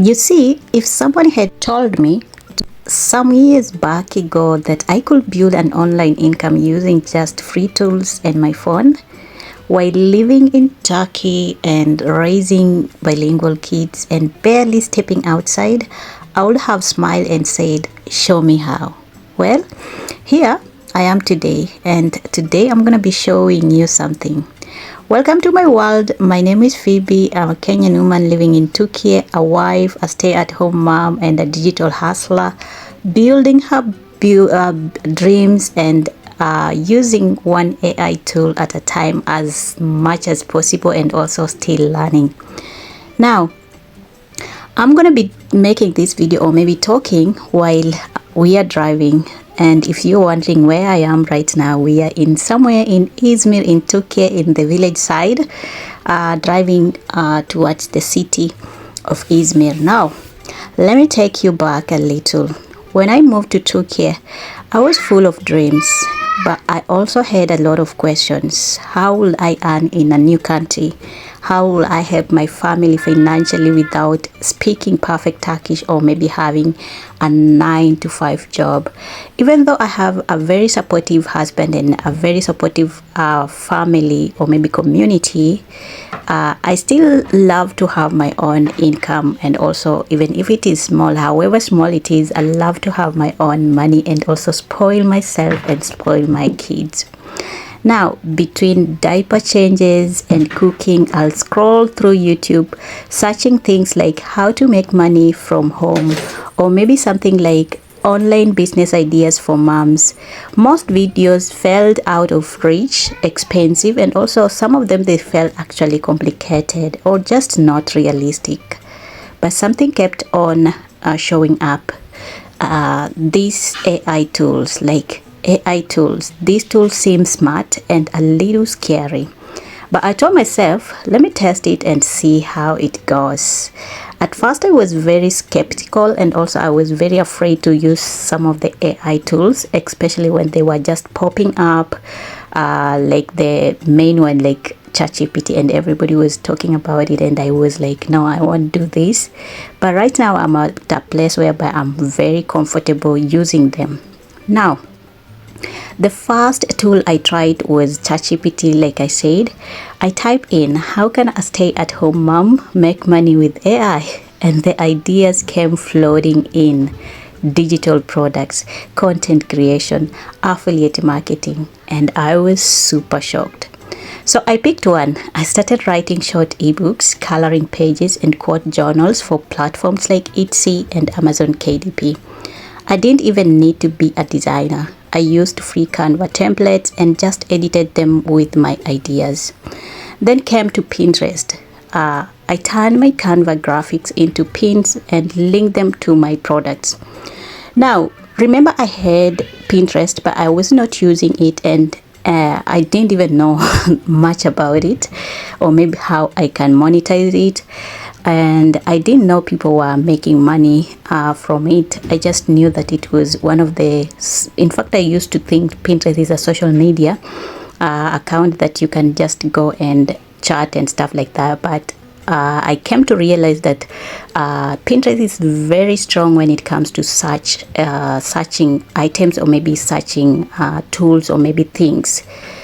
You see, if someone had told me some years back ago that I could build an online income using just free tools and my phone while living in Turkey and raising bilingual kids and barely stepping outside, I would have smiled and said, "Show me how." Well, here I am today, and today I'm gonna be showing you something. Welcome to my world. My name is Phoebe. I'm a Kenyan woman living in Turkey, a wife, a stay-at-home mom, and a digital hustler, building her dreams and using one AI tool at a time as much as possible, and also still learning. Now, I'm gonna be making this video or maybe talking while we are driving. And if you're wondering where I am right now, we are in somewhere in Izmir in Turkey, in the village side, driving towards the city of Izmir. Now, let me take you back a little. When I moved to Turkey, I was full of dreams, but I also had a lot of questions. How will I earn in a new country? How will I help my family financially without speaking perfect Turkish or maybe having a 9-to-5 job? Even though I have a very supportive husband and a very supportive family or maybe community, I still love to have my own income, and also even if it is small, however small it is, I love to have my own money and also spoil myself and spoil my kids. Now, between diaper changes and cooking, I'll scroll through YouTube, searching things like how to make money from home, or maybe something like online business ideas for moms. Most videos felt out of reach, expensive, and also some of them they felt actually complicated or just not realistic. But something kept on showing up. These AI tools, these tools seem smart and a little scary. But I told myself, let me test it and see how it goes. At first I was very skeptical, and also I was very afraid to use some of the AI tools, especially when they were just popping up, like the main one like ChatGPT, and everybody was talking about it, and I was like, no, I won't do this. But right now I'm at a place whereby I'm very comfortable using them. Now, the first tool I tried was ChatGPT. Like I said, I typed in, how can a stay-at-home mom make money with AI? And the ideas came flooding in. Digital products, content creation, affiliate marketing, and I was super shocked. So I picked one. I started writing short ebooks, coloring pages, and quote journals for platforms like Etsy and Amazon KDP. I didn't even need to be a designer. I used free Canva templates and just edited them with my ideas. Then came to Pinterest. I turned my Canva graphics into pins and linked them to my products. Now, remember I had Pinterest, but I was not using it, and I didn't even know much about it or maybe how I can monetize it. And I didn't know people were making money from it. I just knew that it was one of the, in fact I used to think Pinterest is a social media account that you can just go and chat and stuff like that, but I came to realize that Pinterest is very strong when it comes to searching items or maybe searching tools or maybe things.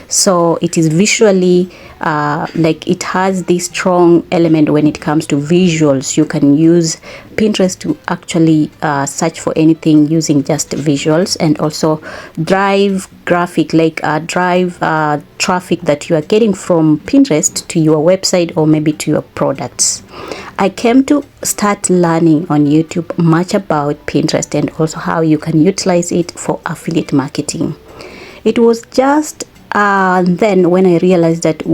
So it is visually like it has this strong element when it comes to visuals. You can use Pinterest to actually search for anything using just visuals, and also drive traffic that you are getting from Pinterest to your website or maybe to your products. I came to start learning on YouTube much about Pinterest and also how you can utilize it for affiliate marketing. It was just then when I realized that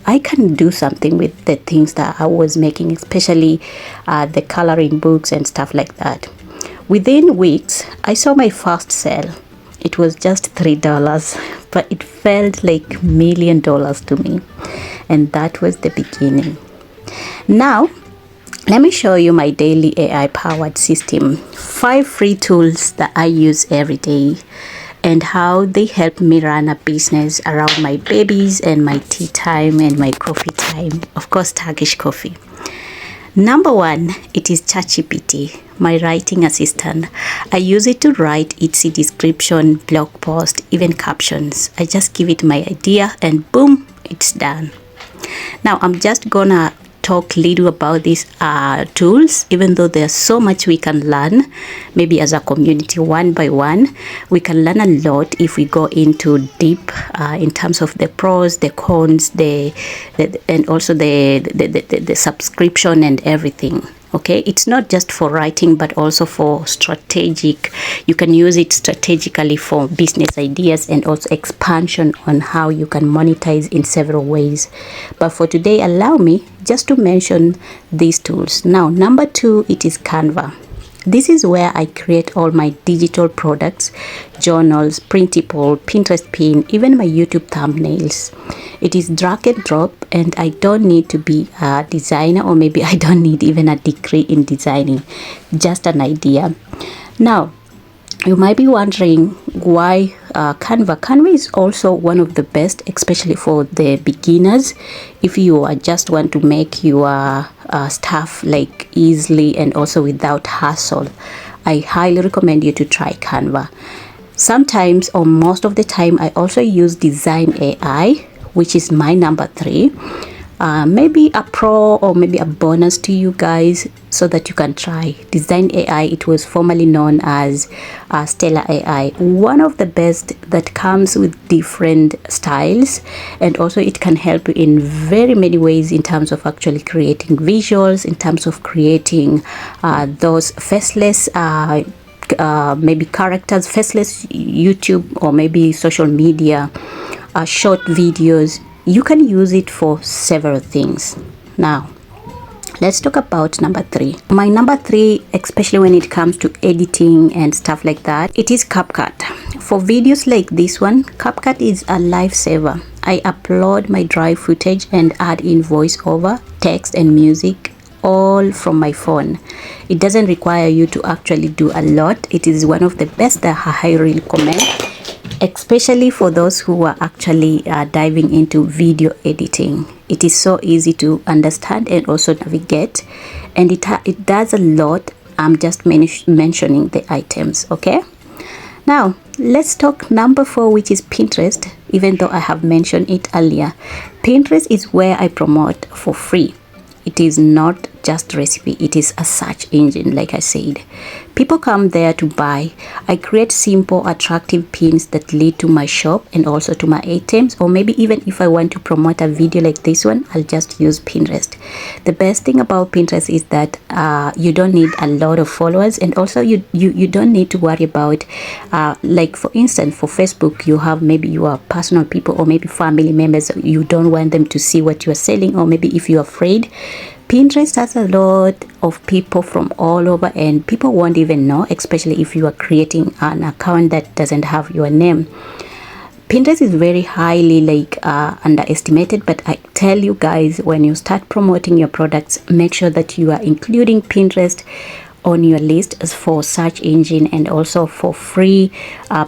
I can do something with the things that I was making, especially the coloring books and stuff like that. Within weeks, I saw my first sale. It was just $3, but it felt like $1 million to me. And that was the beginning. Now, let me show you my daily AI-powered system. 5 free tools that I use every day, and how they help me run a business around my babies and my tea time and my coffee time. Of course, Turkish coffee. Number one, it is ChatGPT, my writing assistant. I use it to write itsy description, blog post, even captions. I just give it my idea and boom, it's done. Now I'm just gonna talk little about these tools, even though there's so much we can learn. Maybe as a community, one by one, we can learn a lot if we go into deep in terms of the pros, the cons, and also the subscription and everything. Okay, it's not just for writing but also for strategic. You can use it strategically for business ideas and also expansion on how you can monetize in several ways. But for today, allow me just to mention these tools. Now, number two, it is Canva. This is where I create all my digital products, journals, printable, Pinterest pin, even my YouTube thumbnails. It is drag and drop, and I don't need to be a designer, or maybe I don't need even a degree in designing, just an idea. Now, you might be wondering why Canva. Canva is also one of the best, especially for the beginners. If you just want to make your stuff like easily and also without hassle, I highly recommend you to try Canva. Sometimes, or most of the time, I also use Design AI, which is my number three. Maybe a pro or maybe a bonus to you guys so that you can try Design AI. It was formerly known as Stellar AI, one of the best that comes with different styles, and also it can help you in very many ways in terms of actually creating visuals, in terms of creating those faceless maybe characters, faceless YouTube or maybe social media short videos. You can use it for several things. Now, let's talk about number three. My number three, especially when it comes to editing and stuff like that, it is CapCut. For videos like this one, CapCut is a lifesaver. I upload my dry footage and add in voiceover, text and music, all from my phone. It doesn't require you to actually do a lot. It is one of the best that I highly recommend, especially for those who are actually diving into video editing. It is so easy to understand and also navigate, and it does a lot. I'm just mentioning the items. Okay, now let's talk number four, which is Pinterest. Even though I have mentioned it earlier, Pinterest is where I promote for free. It is not just recipe, it is a search engine. Like I said, people come there to buy. I create simple, attractive pins that lead to my shop and also to my items, or maybe even if I want to promote a video like this one, I'll just use Pinterest. The best thing about Pinterest is that you don't need a lot of followers, and also you don't need to worry about like for instance, for Facebook, you have maybe your personal people or maybe family members. You don't want them to see what you are selling, or maybe if you're afraid. Pinterest has a lot of people from all over, and people won't even know, especially if you are creating an account that doesn't have your name. Pinterest is very highly underestimated, but I tell you guys, when you start promoting your products, make sure that you are including Pinterest on your list for search engine and also for free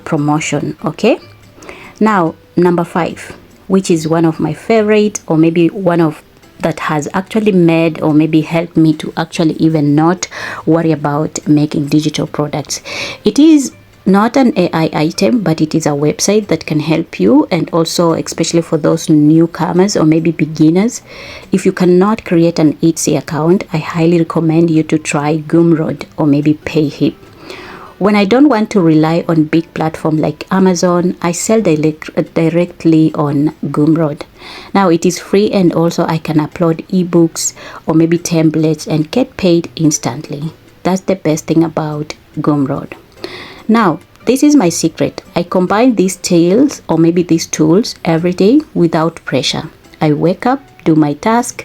promotion. Okay, now number five, which is one of my favorite, or maybe one of that has actually made or maybe helped me to actually even not worry about making digital products. It is not an AI item, but it is a website that can help you, and also especially for those newcomers or maybe beginners. If you cannot create an Etsy account, I highly recommend you to try Gumroad or maybe Payhip. When I don't want to rely on big platforms like Amazon, I sell directly on Gumroad. Now it is free, and also I can upload ebooks or maybe templates and get paid instantly. That's the best thing about Gumroad. Now, this is my secret. I combine these tools or maybe these tools every day without pressure. I wake up, do my task,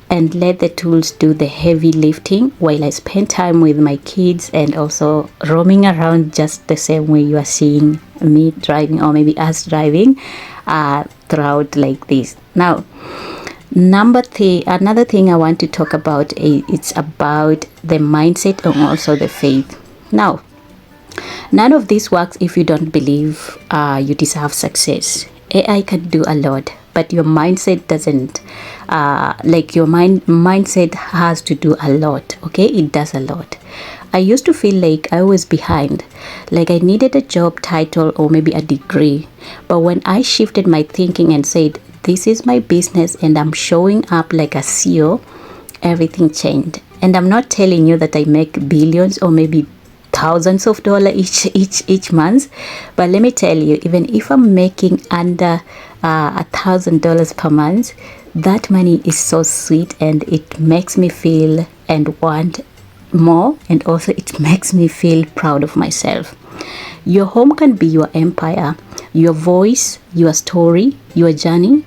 and let the tools do the heavy lifting while I spend time with my kids and also roaming around just the same way you are seeing me driving, or maybe us driving throughout like this. Now, another thing I want to talk about it's about the mindset and also the faith. Now, none of this works if you don't believe you deserve success. AI can do a lot, but your mindset doesn't. Like your mindset has to do a lot. Okay, it does a lot. I used to feel like I was behind, like I needed a job title or maybe a degree. But when I shifted my thinking and said, this is my business and I'm showing up like a CEO, everything changed. And I'm not telling you that I make billions or maybe thousands of dollars each month, but let me tell you, even if I'm making under $1,000 per month, that money is so sweet and it makes me feel and want more, and also it makes me feel proud of myself. Your home can be your empire. Your voice, your story, your journey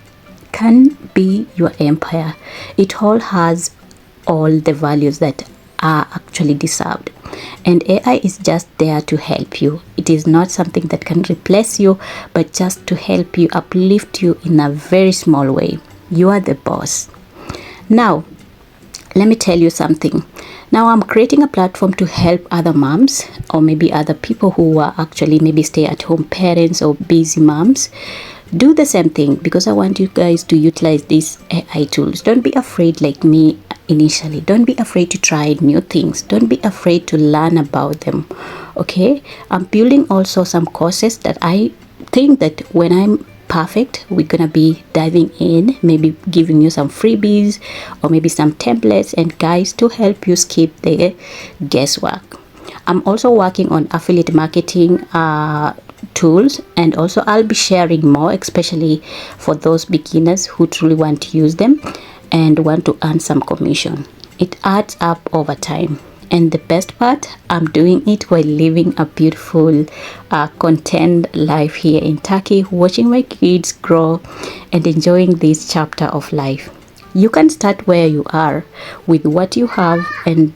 can be your empire. It all has all the values that are actually deserved, and AI is just there to help you. It is not something that can replace you, but just to help you, uplift you in a very small way. You are the boss. Now let me tell you something. Now I'm creating a platform to help other moms or maybe other people who are actually maybe stay-at-home parents or busy moms do the same thing, because I want you guys to utilize these AI tools. Don't be afraid like me initially. Don't be afraid to try new things. Don't be afraid to learn about them. Okay, I'm building also some courses that I think that when I'm perfect, we're gonna be diving in, maybe giving you some freebies or maybe some templates and guides to help you skip the guesswork. I'm also working on affiliate marketing tools, and also I'll be sharing more, especially for those beginners who truly want to use them and want to earn some commission. It adds up over time. And the best part, I'm doing it while living a beautiful content life here in Turkey, watching my kids grow and enjoying this chapter of life. You can start where you are with what you have and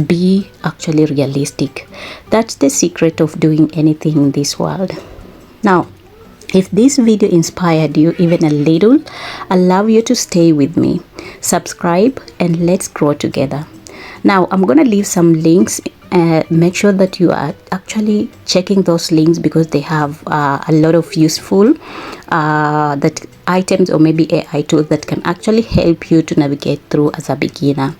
be actually realistic. That's the secret of doing anything in this world. Now, if this video inspired you even a little, I'd love you to stay with me. Subscribe and let's grow together. Now I'm gonna leave some links. Make sure that you are actually checking those links, because they have a lot of useful that items or maybe AI tools that can actually help you to navigate through as a beginner.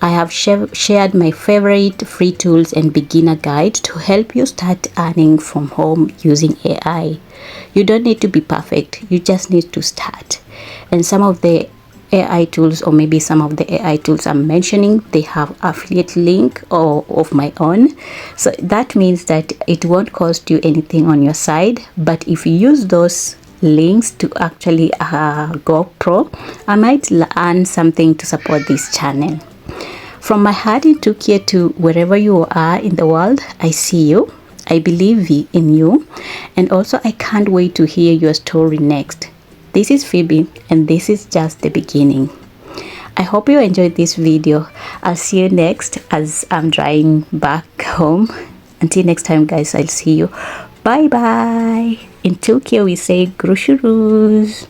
I have shared my favorite free tools and beginner guide to help you start earning from home using AI. You don't need to be perfect, you just need to start. And some of the AI tools, or maybe some of the AI tools I'm mentioning, they have affiliate link or of my own, so that means that it won't cost you anything on your side. But if you use those links to actually go pro, I might earn something to support this channel. From my heart in Turkey to wherever you are in the world, I see you, I believe in you, and also I can't wait to hear your story next. This is Phoebe, and this is just the beginning. I hope you enjoyed this video. I'll see you next as I'm driving back home. Until next time, guys, I'll see you. Bye bye. In Turkey, we say görüşürüz.